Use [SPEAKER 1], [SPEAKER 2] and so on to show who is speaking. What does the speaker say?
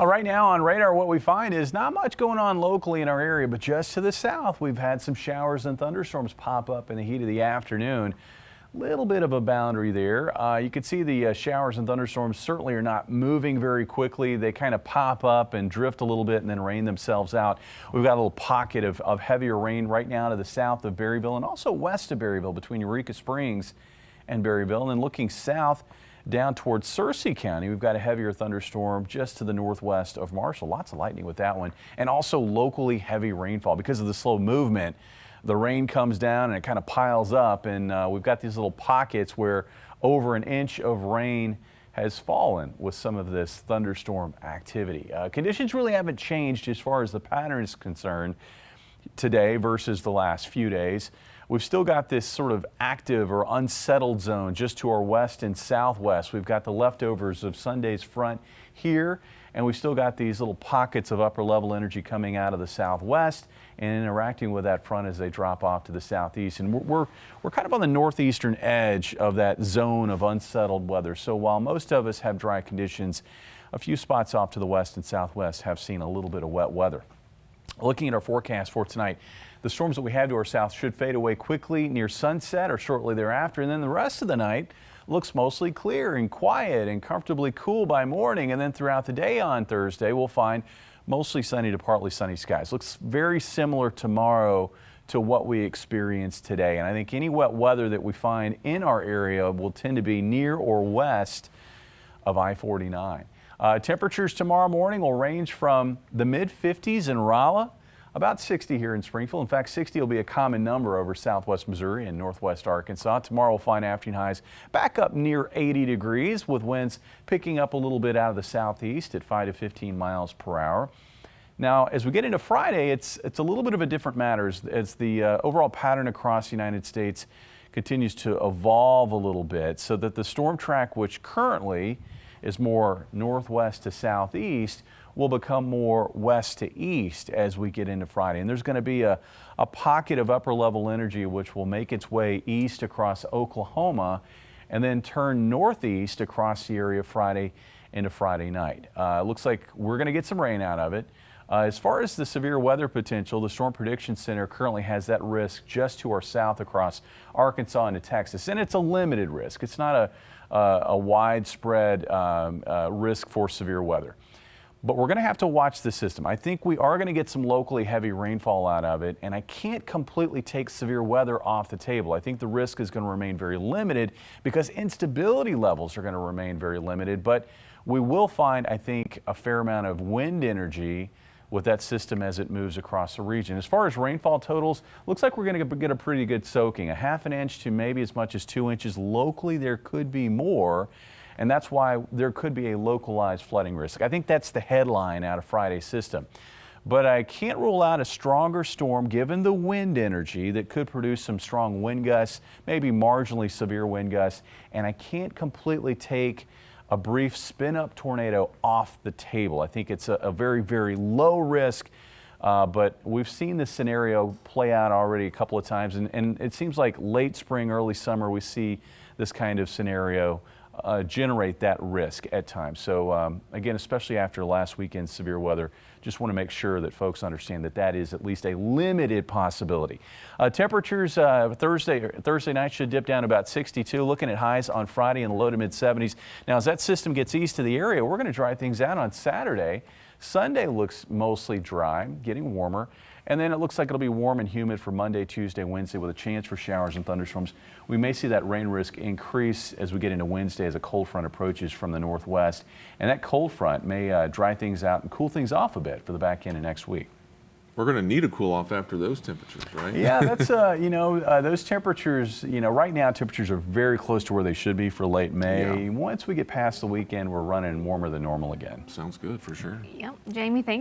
[SPEAKER 1] Right now on radar, what we find is not much going on locally in our area, but just to the south, we've had some showers and thunderstorms pop up in the heat of the afternoon. Little bit of a boundary there. You can see the showers and thunderstorms certainly are not moving very quickly. They kind of pop up and drift a little bit and then rain themselves out. We've got a little pocket of heavier rain right now to the south of Berryville and also west of Berryville between Eureka Springs and Berryville. And then looking south down towards Searcy County, we've got a heavier thunderstorm just to the northwest of Marshall. Lots of lightning with that one, and also locally heavy rainfall because of the slow movement. The rain comes down and it kind of piles up, and we've got these little pockets where over an inch of rain has fallen with some of this thunderstorm activity. Conditions really haven't changed as far as the pattern is concerned today versus the last few days. We've still got this sort of active or unsettled zone just to our west and southwest. We've got the leftovers of Sunday's front here, and we've still got these little pockets of upper level energy coming out of the southwest and interacting with that front as they drop off to the southeast. And we're kind of on the northeastern edge of that zone of unsettled weather. So while most of us have dry conditions, a few spots off to the west and southwest have seen a little bit of wet weather. Looking at our forecast for tonight, the storms that we have to our south should fade away quickly near sunset or shortly thereafter, and then the rest of the night looks mostly clear and quiet and comfortably cool by morning, and then throughout the day on Thursday we'll find mostly sunny to partly sunny skies. Looks very similar tomorrow to what we experienced today, and I think any wet weather that we find in our area will tend to be near or west of I-49. Temperatures tomorrow morning will range from the mid-50s in Rolla, about 60 here in Springfield. In fact, 60 will be a common number over southwest Missouri and northwest Arkansas. Tomorrow we'll find afternoon highs back up near 80 degrees with winds picking up a little bit out of the southeast at 5 to 15 miles per hour. Now, as we get into Friday, it's a little bit of a different matter as the overall pattern across the United States continues to evolve a little bit, so that the storm track, which currently is more northwest to southeast, will become more west to east as we get into Friday. And there's going to be a pocket of upper level energy which will make its way east across Oklahoma and then turn northeast across the area Friday into Friday night. Looks like we're going to get some rain out of it. As far as the severe weather potential, the Storm Prediction Center currently has that risk just to our south across Arkansas into Texas, and it's a limited risk. It's not a widespread risk for severe weather. But we're going to have to watch the system. I think we are going to get some locally heavy rainfall out of it, and I can't completely take severe weather off the table. I think the risk is going to remain very limited because instability levels are going to remain very limited, but we will find, I think, a fair amount of wind energy with that system as it moves across the region. As far as rainfall totals, looks like we're going to get a pretty good soaking, a half an inch to maybe as much as 2 inches. Locally, there could be more, and that's why there could be a localized flooding risk. I think that's the headline out of Friday's system. But I can't rule out a stronger storm given the wind energy that could produce some strong wind gusts, maybe marginally severe wind gusts, and I can't completely take a brief spin-up tornado off the table. I think it's a very, very low risk, but we've seen this scenario play out already a couple of times, and it seems like late spring, early summer, we see this kind of scenario generate that risk at times. So again, especially after last weekend's severe weather, just want to make sure that folks understand that that is at least a limited possibility. Temperatures Thursday night should dip down to about 62, looking at highs on Friday in the low to mid 70s. Now, as that system gets east of the area, we're going to dry things out on Saturday. Sunday looks mostly dry, getting warmer. And then it looks like it'll be warm and humid for Monday, Tuesday, Wednesday with a chance for showers and thunderstorms. We may see that rain risk increase as we get into Wednesday as a cold front approaches from the northwest. And that cold front may dry things out and cool things off a bit for the back end of next week.
[SPEAKER 2] We're going to need a cool off after those temperatures, right?
[SPEAKER 1] Yeah, that's, those temperatures, right now temperatures are very close to where they should be for late May. Yeah. Once we get past the weekend, we're running warmer than normal again.
[SPEAKER 2] Sounds good for sure.
[SPEAKER 3] Yep. Jamie, thank you.